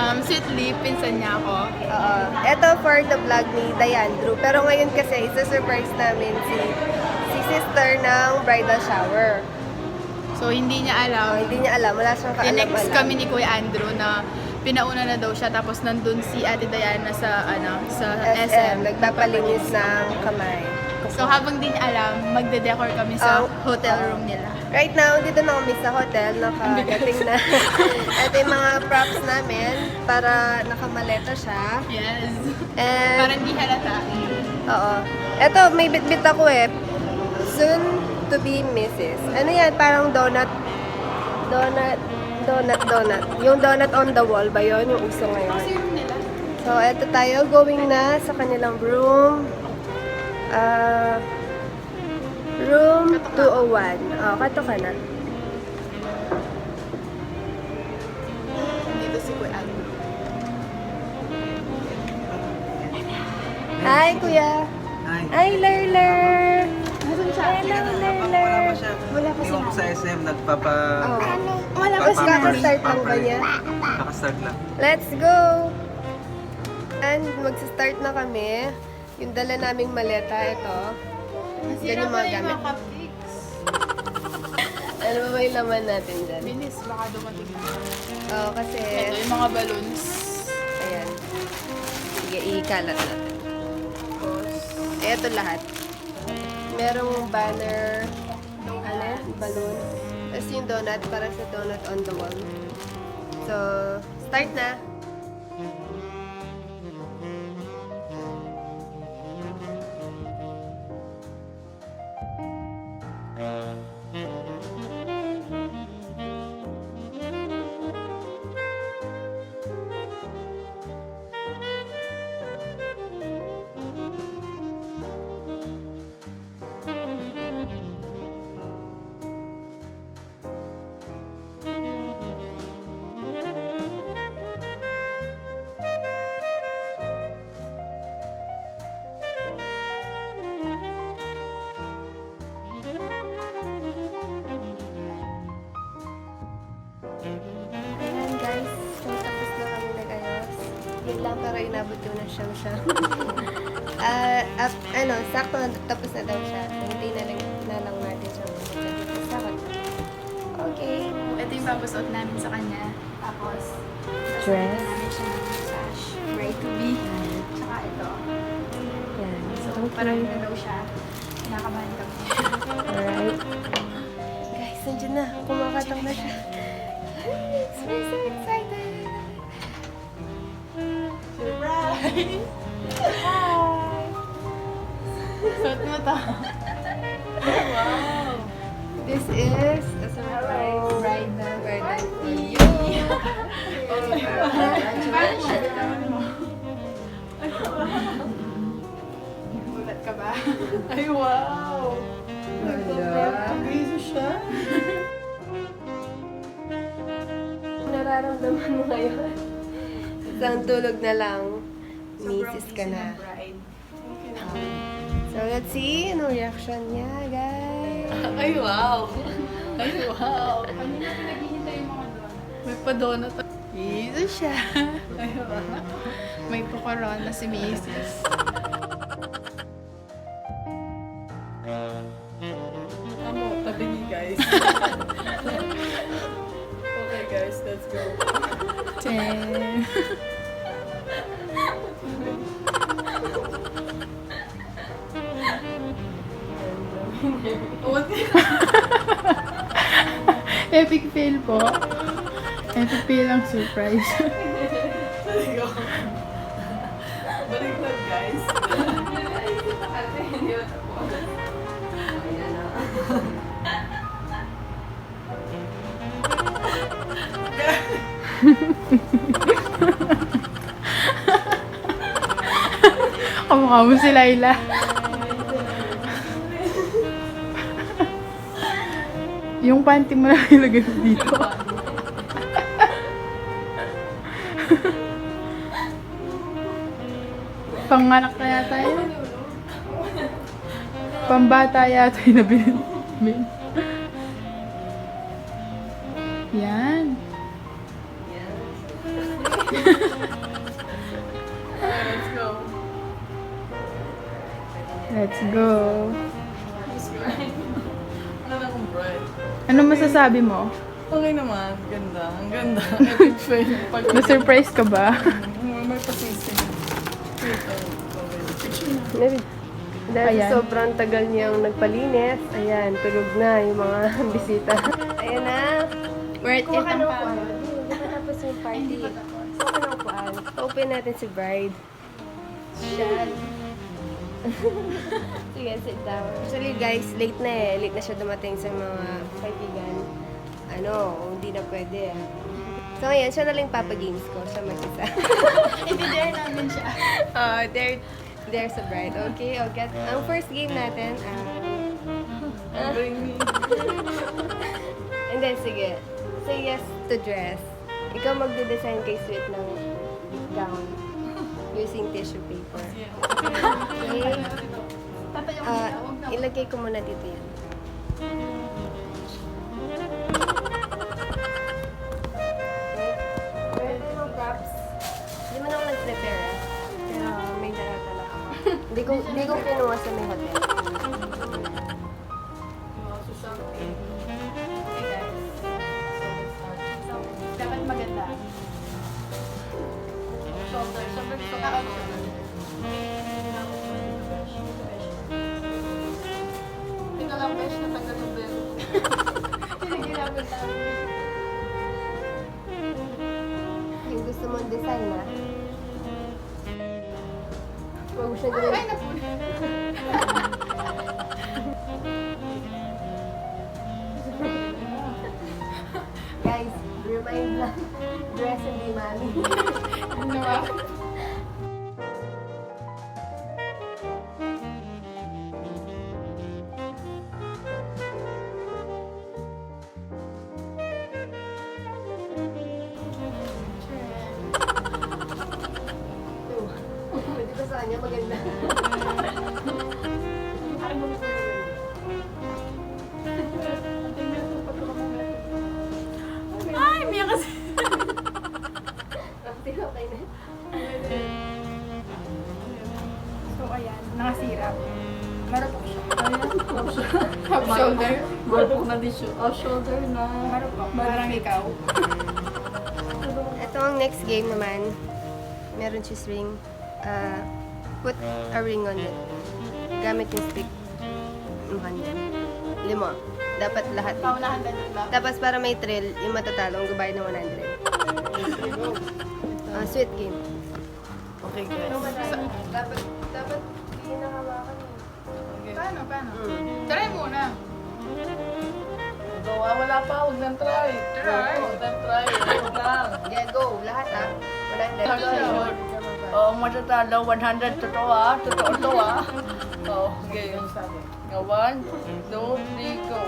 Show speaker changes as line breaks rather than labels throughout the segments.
Sweetly, pinsan niya ako.
Oo. Ito for the vlog ni Diandrew. Pero ngayon kasi, isa-surprise namin si sister ng bridal shower.
So, hindi niya alam.
Hindi niya alam. Wala siyang kaalam-alam.
Tinext kami ni Kuya Andrew na pinauna na daw siya. Tapos nandun si Ate Diana sa SM.
Nagpapalinis ng kamay.
So, habang di niya alam, magde-decor kami sa hotel room nila.
Right now, dito na kami sa hotel. Nakadating na. Ito yung mga props namin para nakamaleta siya.
Yes.
And,
Para hindi halata.
oo. Ito, may bit-bit ako eh. Soon to be Mrs. Ano yan? Parang donut. Yung donut on the wall ba yun? Yung uso ngayon.
Kasi room nila.
So, eto tayo. Going na sa kanilang room. Room 201. Oh, kato ka na.
Dito si Kuya Andrew.
Hi, kuya.
Hi.
Hi, Lerler.
Nasaan siya?
Hello,
Wala
Lerler.
pa siya.
Wala pa
Yung
siya.
sa SM, nagpapa...
Oh.
Wala pa
Papa-
siya.
Kaka-start lang ba niya?
Nakastart lang.
Let's go! And magsa-start na kami. Yung dala naming maleta, ito. Yan yung mga gamit.
cupcakes.
Ano ba yung laman natin dyan?
Binis, baka dumating na.
Oo, kasi...
Ito yung mga balloons.
Ayan. Sige, ikalat natin. Ito lahat. Merong banner, balloon. Tapos yung donut para sa donut on the wall. So, start na. Ayan guys, so tapos na kami nag-ayos. Yun lang pero inabot ko na siyang siya. Sakto tapos na daw siya. Hindi na lang natin siya sa kanya. Okay.
Ito yung papasuot namin sa kanya. Tapos,
Dress.
namin siya ng sash. Bride to be. Tsaka ito.
Yan.
So, parang na daw siya. Kinakabahan kami.
Alright. Guys, nandiyan na. Kumakatang na siya. We're so excited!
Surprise! Suot mo to. Wow!
This is a surprise
Bride na.
birthday for you.
Gulat ka ba? Ay, wow! Nagpapagwiso siya.
Nararamdaman mo ngayon? Isang tulog na lang, misis ka na. So, let's see ano reaction niya, guys.
Ay, wow! Ay, wow! Kanina pinaghihintay yung mga donut. May pa-donut. Iso siya. Ay, wow. May pukaron na si Mrs.
Ako, tabi ni guys. Okay guys, let's go.
Ten. Epic fail po. Epic fail ang surprise.
Let's go. Baliktad guys.
Kamukha mo si Laila. Yung panty mo lang ilagay mo dito. Panganak na yata yun. Pambata yata yung nabili. Yan.
Let's go.
Let's go.
Let's go. Ano akong bright?
Ano masasabi mo?
Okay naman. Ganda. Ang ganda. Epic fail.
Na-surprise ka ba?
May pasising.
Maybe. Dahil
Ayan.
sobrang tagal niyang nagpalinis, ayan, tulog na yung mga bisita. Ayan na.
Worth
Kuha ka ng upuan. Hindi pa tapos yung party. Kuha ka ng upuan. Open natin si bride. Siya. Sige, sit down. Actually guys, late na eh. Late na siya dumating sa mga kaibigan. Ano, hindi na pwede eh. So ngayon, siya na lang papagames ko. Siya mag-isa.
I-dare namin siya.
There's a bride. Okay, okay. Ang first game natin,
Bring me.
and then sige, say yes to dress. Ikaw magde-design kay Sweet ng gown using tissue paper. Okay? Ilagay ko muna dito yan. Meron din mga props. Hindi man ako nag-prepare ah. Pero may dala-dala ako. Hindi ko kinuha sa may hotel.
Dapat maganda. Shoulder. Shoulder. Shoulder. Hindi ka lang besh na tagal ng belo. Hindi ginagawa.
Yung gusto mong design ah. Huwag mo siya gawin.
Ay, napuna.
Guys, remind lang. Dress and be money.
Ano ba?
Pwede ko sa kanya maganda.
Ay, miya kasi.
Okay, okay na.
So, ayan. Nakasira. Marupok siya. Half shoulder.
Marupok na di siya. Oh, shoulder na.
Marupok. Parang ikaw.
Ito ang next game naman. Meron siya ring. Put a ring on it. Gamit yung stick. 5. Dapat lahat.
Paunahan na diba?
Tapos para may thrill, yung matatalo, ang gabayad ng 100. Sweet game.
Okay, guys.
Dapat hindi nakawakan.
Paano? Try muna.
Gawa, wala pa. Huwag nang try.
Try.
Huwag nang try. Huwag lang.
Yeah, go. Lahat ah. 100.
Oh, matatalo. 100. Totoo ah. Totoo to ah. Oh, game. 1, 2, 3, go.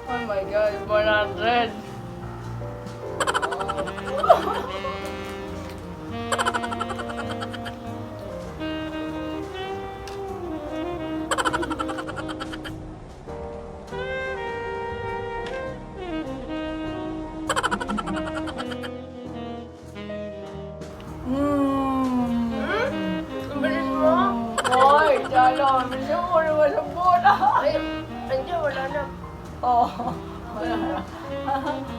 Oh my God, 100.
Ang bilis mo.
Hoy, talo. Bisa mo naman sa bola.
Ay, andiyan, wala na.
Oh. Wala na.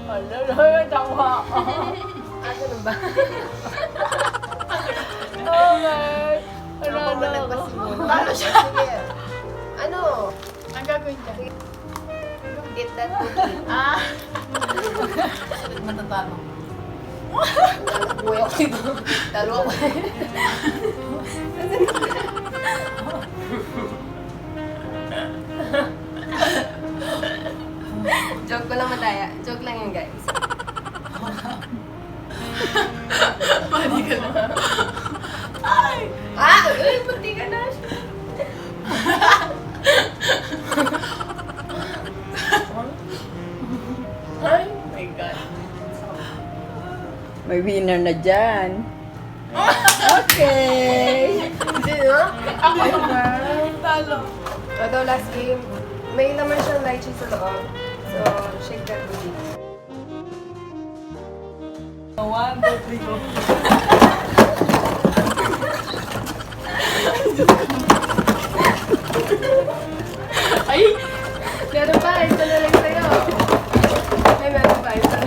Wala na. Tawa.
Asa na ba?
Okay. Wala
Ako
na
ba
ako.
nagpasimula?
Talo siya.
Sige. Ano?
Ang gagawin niya.
Get that cookie.
Ah!
Matatalo.
Buhay ako dito. Talo ako. Joke ko lang mataya. Joke lang yun, guys.
Pwede ka na.
Ay! Ay, puti ka na.
Ay, my God.
May winner na dyan. Okay.
Hindi, no?
Ako ba?
Talo.
Ito, last game. May laman siyang lychee sa loob. So, shake that booty.
1, 2, 3, go.
Ay!
Meron pa, ito na lang sa'yo. Ay, meron pa, ito na.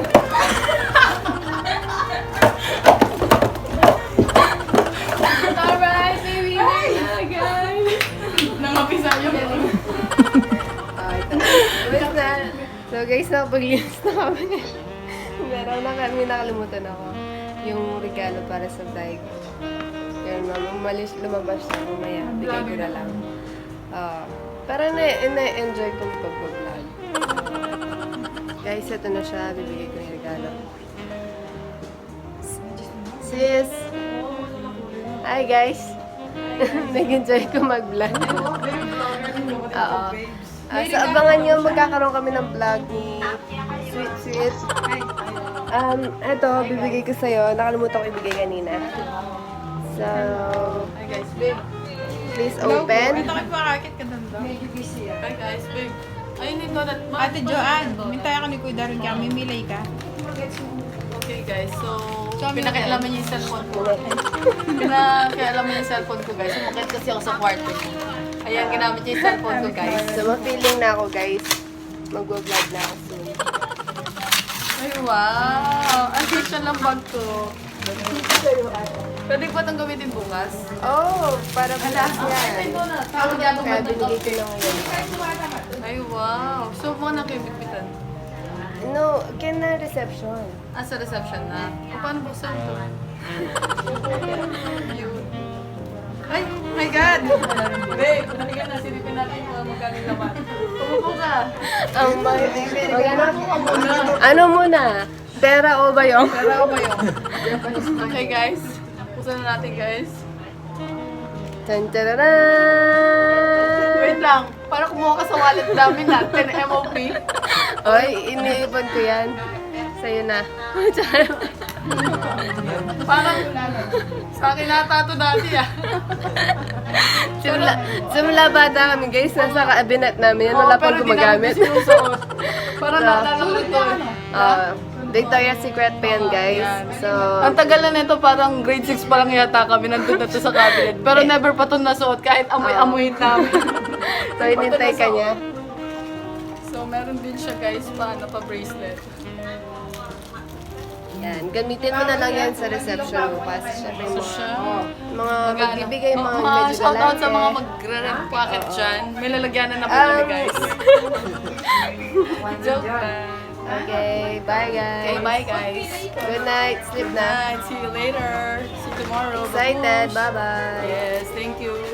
Alright, baby! Guys! Nangapisa yung
Ito na. Wait na. So guys, nakapaglinis na kami. Meron na kami, nakalimutan ako. Yung regalo para sa vlog. Yun, lumabas siya mamaya. Bigay ko na lang. Para na-enjoy kong pag-vlog. Guys, ito na siya. Bibigay ko yung regalo. Sis! Hi guys! Nag-enjoy ko mag-vlog. Oo. So, abangan nyo, magkakaroon kami ng vlog ni Sweet Sweet. Eto, bibigay ko sa'yo. Nakalimutan ko ibigay kanina. So,
Hi guys, babe.
please open.
Ito kayo pakakit ka doon daw. Hi guys, babe. Ayun ito na. Ate Joanne, mintay ako ni Kuya Darin kaya mimilay ka. Okay guys, so pinakialaman niya yung cellphone ko. Pinakialaman niya yung cellphone ko guys. Umakit kasi ako sa kwarto. Ayan, ginamit niya yung cellphone ko guys.
So, ma-feeling na ako, guys. Mag-vlog na ako soon.
Ay wow! Ang cute siya ng bag ko. Pwede ko ba itong gamitin bukas?
Oh, para bukas yan.
Tawag niya
Kaya binigay ko na ngayon.
Ay wow! So, mga nakibitbitan.
No, can na reception.
Ah, sa reception na. Paano buksan ito? Yun. Ay, oh my God! Babe, naligan na, silipin natin kung magkano yung laman. Umupo ka!
Ano muna? Pera o ba yung?
Pero ako ba yun? Okay guys, buksan na natin guys.
Tan-tararan!
Wait lang, para kumuha ka sa wallet namin natin, MOP.
Oy, iniipon ko yan. Sa'yo na.
Parang sa akin natato dati ah.
Simula bata kami, guys. Nasa kaabinet namin. Yan, wala pang gumagamit.
Parang naalala ko ito.
Victoria's Secret pa yan, guys. So,
Ang tagal na nito, parang grade 6 pa lang yata kami nandun na to sa cabinet. Pero never pa ito nasuot kahit amoy-amoy namin.
so inintay ka niya.
So meron din siya guys pa bracelet.
Yan, gamitin mo na lang yan sa reception bukas. Siyempre
So
mga,
siya.
mga magbibigay mga
mga
medyo
shoutout sa mga
galante.
magre-rent packet dyan. May lalagyanan na po kami guys. Joke lang.
Okay, bye guys.
Okay, bye guys.
Good night, sleep
Good
na.
night. See you later. See you tomorrow.
Excited, bye-bye.
Yes, thank you.